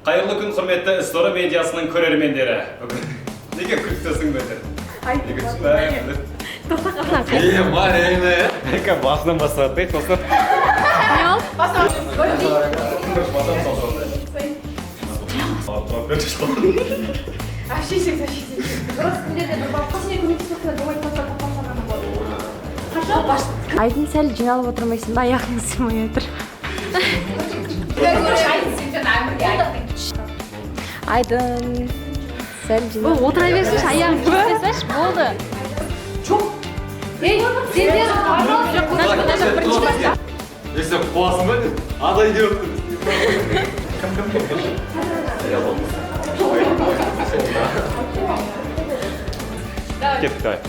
Қайырлы күн құрметті Story медиасының көрермендері. Неге күлкісің бөтір? Марина. Неге басынан бастады, достар? Айдын сәл жиналып отырмайсың ба? Аяғың сыймай отыр. Айдын сәл жиналып. Отыра берсінші, аяғын кеспесінші, болды. Если қуасың ба? Адай деп кеттік, давай.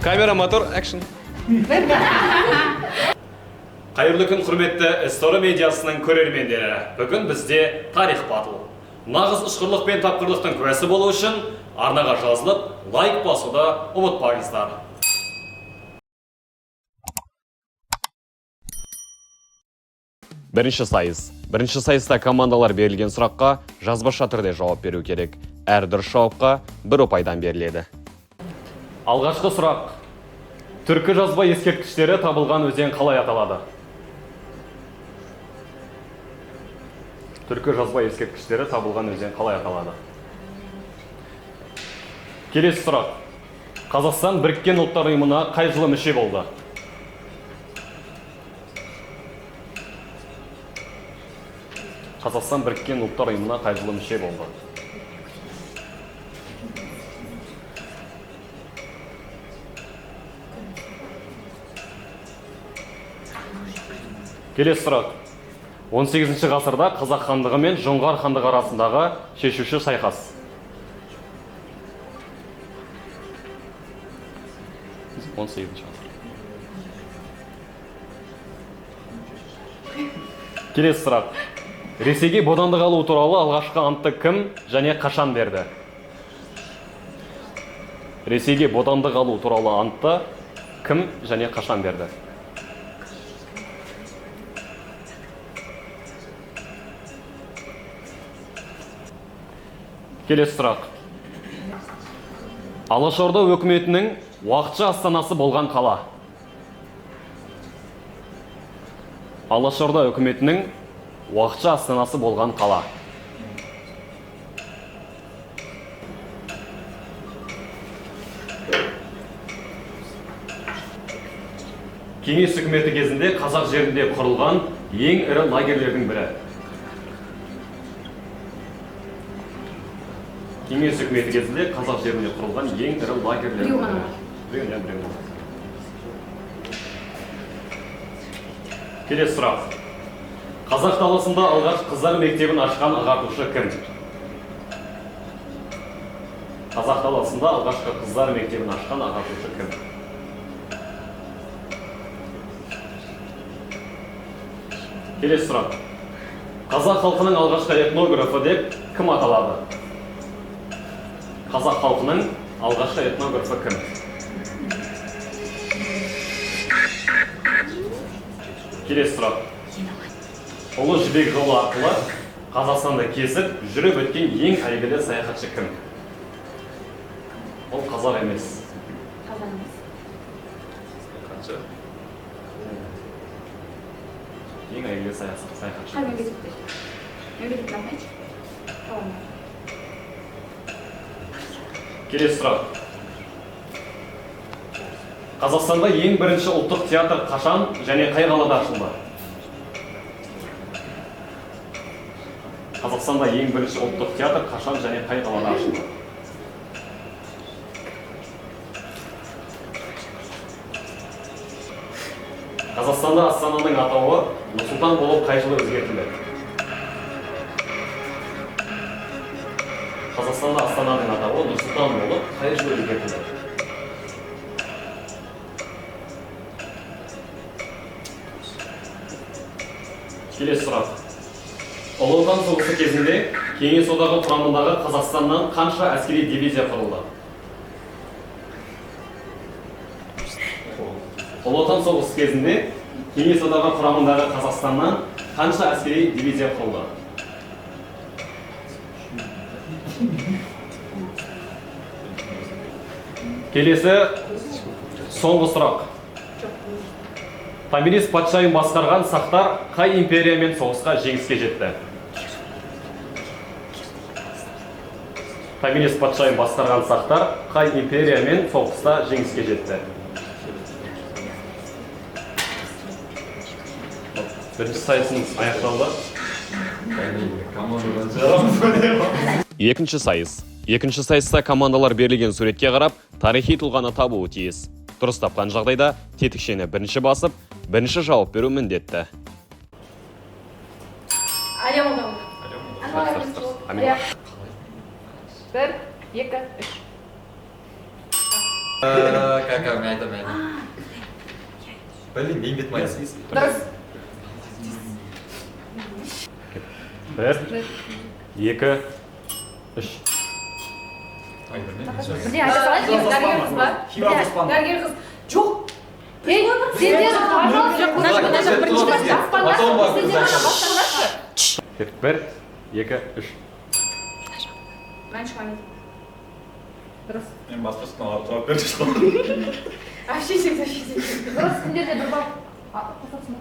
Камера, мотор, экшн. Қайырлы күн құрметті Story медиасының көрермендері. Бүгін бізде тарих батыл. Нағыз ұшқырлық пен тапқырлықтың куәсі болу үшін арнаға жазылып, лайк басуды ұмытпаңыздар. Бірінші сайыс. Бірінші сайыста командалар берілген сұраққа жазбаша түрде жауап беру керек. Әр дұрыс жауапқа 1 ұпайдан беріледі. Алғашқы сұрақ. Түркі жазба ескерткіштері табылған өзен қалай аталады? Түркі жазба ескерткіштері табылған өзен қалай аталады? Келесі сұрақ. Қазақстан Біріккен ұлттар ұйымына қай жылы мүше болды? Қазақстан Біріккен ұлттар ұйымына қай жылы мүше болды? Келесі сұрақ. 18 ғасырда Қазақ хандығы мен Жоңғар хандығы арасындағы шешуші шайқас. Келесі сұрақ. Ресейге бодандық алу туралы алғашқы антты кім және қашан берді? Ресейге бодандық алу туралы антты кім және қашан берді? Келесі сұрақ. Алашорда өкіметінің уақытша астанасы болған қала. Алашорда өкіметінің уақытша астанасы болған қала. Кеңес үкіметі кезінде қазақ жерінде құрылған ең ірі лагерлердің бірі. Кеңес үкіметі кезінде қазақ жерінде құрылған ең ірі лагерлердің бірі. Келесі сұрақ. Қазақ даласында алғаш қыздар мектебін ашқан ағартушы кім? Қазақ даласында алғашқы қыздар мектебін ашқан ағартушы кім? Келесі сұрақ. Қазақ халқының алғашқы этнографы деп кім аталады? Қазақ халқының алғашқы этнографы кім? Келесі сұрақ. Ұлы жібек жолы арқылы Қазақстанды кесіп, жүріп өткен ең әйгілі саяхатшы кім? Ол қазақ емес. Қазақ емес. Қанша? Ең әйгілі саяхатшы. Қай мемлекетте? Мемлекет айтайыншы? Келесі сұрақ. Қазақстанда ең бірінші ұлттық театр қашан және қай қалада ашылды? Қазақстанда ең бірінші ұлттық театр қашан және қай қалада ашылды? Қазақстанда Астананың атауы Нұр-Сұлтан болып қай жылы өзгертілді? Қазақстанда Астананың атауы Нұр-Сұлтан болып қай жылы өзгертілді? Келесі сұрақ. Ұлы Отан соғысы кезінде Кеңес одағы құрамындағы Қазақстаннан қанша әскери дивизия құрылды? Ұлы Отан соғысы кезінде Кеңес одағы құрамындағы Қазақстаннан қанша әскери дивизия құрылды? Келесі соңғы сұрақ. Томирис патшайым басқарған сақтар қай империямен соғысқа жеңіске жетті? Томирис патшайым басқарған сақтар қай империямен соғыста жеңіске жетті? Бірінші сайысымыз аяқталды. Екінші сайыс. Екінші сайыста командалар берілген суретке қарап, тарихи тұлғаны табуы тиіс. Дұрыс тапқан жағдайда тетікшені бірінші басып, бірінші жауап беру міндетті. Бір, екі, үш. Кака, мен айтам. Блин, мен бет майсы. Дұрыс. Бір, екі, үш. Бірден айта салайын, дәрігер қыз ба? Дәрігер қыз. Жоқ. Ей, сендер Бір, екі, үш. Мен шығамын. Дұрыс. Мен басқасына алып жауап беріп жатырмын. Ашесің. Дұрыс, сендерде бір бап. Қосасың ба?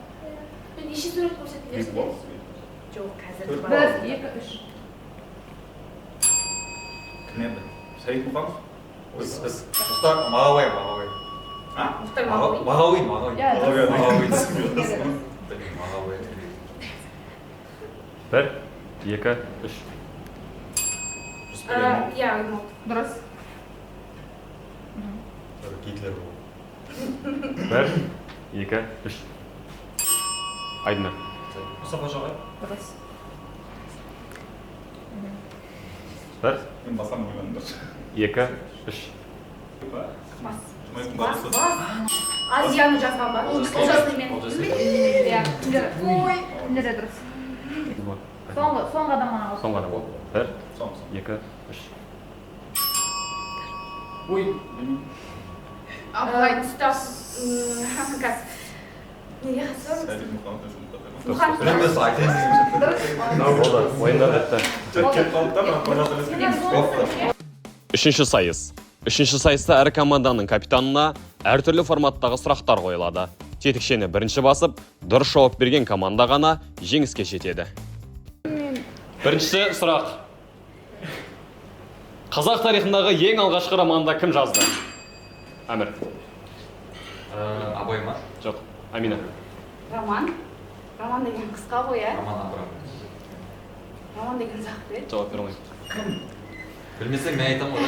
Мен неше сурет көрсетіп берсің? Жоқ, қазір. Бір, екі, үш. Кім еді? Сәйд Мұқанов? Мұхтар Мағауи. Мұхтар Мағауи? Мағауи. Бір, екі, үш. Иә, дұрыс. Гитлер бұл. Бір, екі, үш. Айдынар. Мұстафа Шоқай. Дұрыс. Бір, Мен басам ойландыр. екі, үш. Бас. Азияны жазған ба? Ол жазды мен. Иә, кімдері дұрыс. Соңғы адам мана қалды. Соңғы адам болды. Бір, екі, үш. Ой, Абылай ұстап. Неге қатысып? Сәйд Мұқановтың жұмыс қатырмын. Мұханов. Білеміз, айтайын. Болды, ойындар бітті. Кетіп қалды да, Үшінші сайыс. Үшінші сайыста әр команданың капитанына әртүрлі форматтағы сұрақтар қойылады. Тетікшені бірінші басып, дұрыс жауап берген команда ғана жеңіске жетеді. Бірінші сұрақ. Қазақ тарихындағы ең алғашқы романды кім жазды? Әмір. Абай ма? Жоқ, Амина. Роман деген қысқа ғой, ә? Роман Абрам. Роман деген ұзақ қой. Жауап бере алмаймын. Білмесең мен айтам ғой.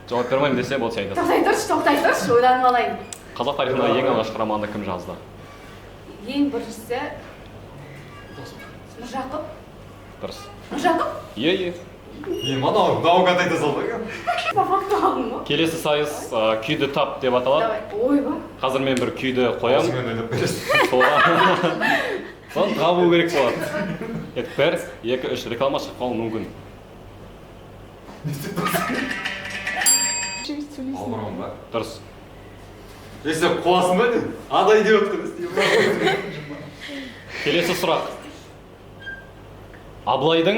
Жауап бере алмаймын десе болды, сен айтасың. Тоқтай тұршы, ойланып алайын. Қазақ тарихындағы ең алғашқы романды кім жазды? Ең біріншісі Нұржақып. Дұрыс. Нұржақып? Е. Наугад айта салды. По факту алдың ғой. Келесі сайыс күйді тап деп аталады. Ой ба. Қазір мен бір күйді қоямын. Осымен ойлап бересің. Соны табу керек болады. Бір, екі, үш. Реклама шығып қалуы мүмкін. Албырмын ба? Дұрыс. Есе қуасың ба ден? Адай деп өткен Келесі сұрақ. Абылайдың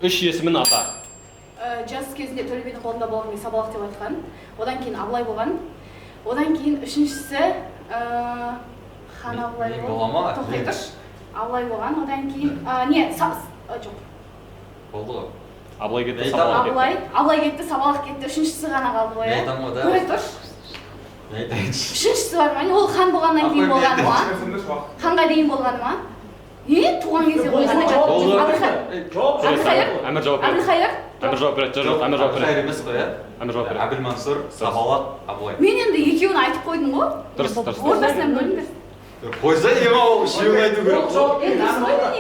үш есімін ата. Жас кезінде Төле бидің қолында болған мен Сабалақ деп айтқан. Одан кейін Абылай болған. Одан кейін үшіншісі Хан Абылай Мен болған. бола ма? Тоқтай тұрш. Абылай болған. Одан кейін жоқ. Болды ғой. Абылай кетті, Мен Сабалақ кетті. Абылай кетті, Сабалақ кетті. Үшіншісі ғана қалды ғой. Мен айтам ғой да. Көре тұрш. Мен айтайыншы. Үшіншісі бар ма? Ол хан болғаннан кейін болғаны ма? Ханға дейін болғаны ма? Туған кезде қойғанда Әмір жауап береді. Әбілхайыр? Әмір жауап береді. Жоқ, Әмір жауап Әбілхайыр береді. емес қой, ә? Әмір жауап береді. Әбілмансұр, Сабалақ, Абылай. Мен енді екеуін айтып қойдым ғой. Дұрыс. Ортасынан бөліңдер. Қойса ема ол үшеуін айту керек қой.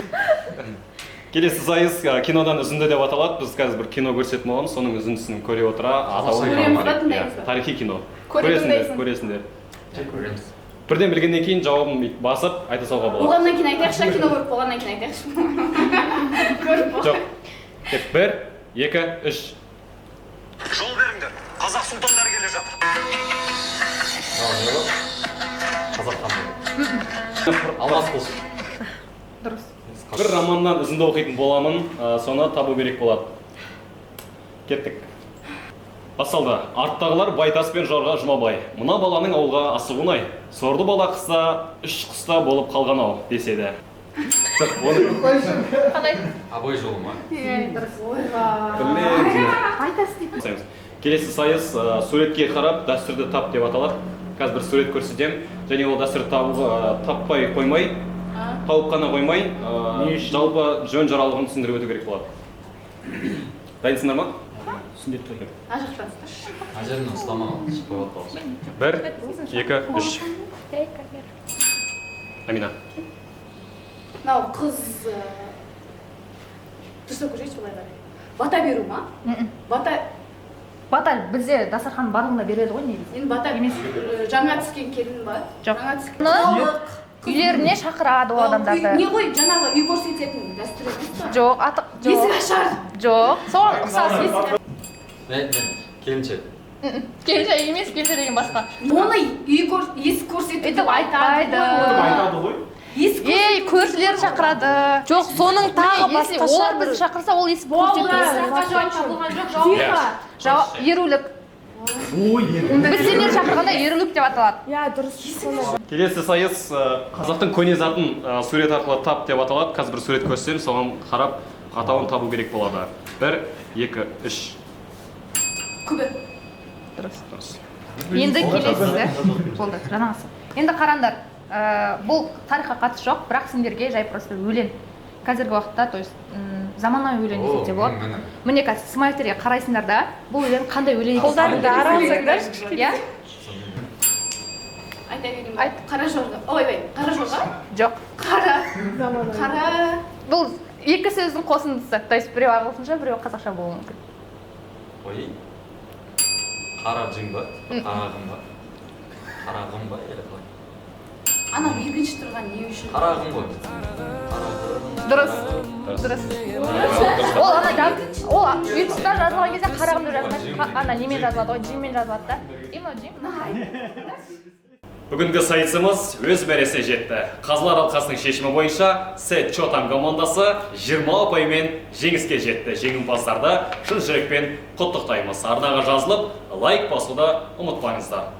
Келесі сайыс кинодан үзінді деп аталады. Біз қазір бір кино көрсетіп болғанбыз, соның үзіндісін көре отыра атауын Көреміз ба, тыңдаймыз ба? тарихи кино. Көресіңдер. Көресіңдер. Көреміз. Бірден білгеннен кейін жауабын басып айта салуға болады. Болғаннан кейін айтайықшы, кино көріп болғаннан кейін айтайықшы. Көріп бол. Жоқ. Бір, екі, үш. Жол беріңдер. Қазақ сұлтандары келе жатыр. Қазақ ханы. Алмас болсын. Бір романнан үзінді оқитын боламын, соны табу керек болады. Кеттік. Басталды. Арттағылар Байтас пен Жорға Жұмабай. Мына баланың ауылға асығы оңай. Сорды бала қыста, үш қыста болып қалған ау деседі. Абай жолы ма? Келесі сайыс суретке қарап дәстүрді тап деп аталады. Қазір бір сурет көрсетем. Және ол дәстүрді таппай қоймай, тауып қана қоймай, жалпы жөн жаралығын түсіндіріп өту керек болады. Дайынсыңдар ма? Ажарынан ұстамаған, шықпай отпауыз. 1, 2, 3. Амина. Мынау қыз дұрыстап көрсетші былай қарай. Бата беру ма? Бата бізде дастархан барлығында береді ғой негізі. Енді бата емес. Жаңа түскен келін ба? Жоқ. Жаңа түскен. Үйлеріне шақырады ол адамдарды. Не ғой, жаңағы үй көрсететін дәстүр емес па? Жоқ, Есік ашар. Жоқ, соған ұқсас есік. Келіншек. Келіншек емес, келіншек деген басқа. Оны есік көрсетеді деп айтады. Ей, көршілер шақырады. Жоқ, соның тағы басқаша. Олар бізді шақырса, ол есік көрсетеді. Ерулік. Біз сендер шақырғанда ерулік деп аталады. Иә, дұрыс. Келесі сайыс қазақтың көне затын сурет арқылы тап деп аталады. Қазір бір сурет көрсетем, соған қарап атауын табу керек болады. 1, 2, 3. Күбі. Дұрыс. Енді келесіздер. Болды, жаңағысы. Енді қараңдар. Бұл тарихқа қатысы жоқ, бірақ сендерге жай просто өлең. Қазіргі уақытта, то есть заманауи өлең десек те болады. Міне қазір смайлтерге қарайсыңдар да, бұл өлең қандай өлең екенін Қолдарыңды араласаңдар. Иә? Айта берейін ба? Қара жорға. Ой, қара жорға? Жоқ. Қара. Бұл екі сөздің қосындысы. То есть біреу ағылшынша, біреу қазақша болуы мүмкін. Ой. Қара жың ба? Қарағым ба? Қарағым ба? Ана екінші тұрған не үшін? Қарағым ғой. Дұрыс. Ол ана ол ютубта жазылған кезде қарағым деп жазылмайды. Ана немен жазылады ғой, джиммен жазылады да. Бүгінгі сайысымыз өз мәресіне жетті. Қазылар алқасының шешімі бойынша Сет Чотан командасы 20 ұпаймен жеңіске жетті. Жеңімпаздарды шын жүрекпен құттықтаймыз. Арнаға жазылып, лайк басуды ұмытпаңыздар.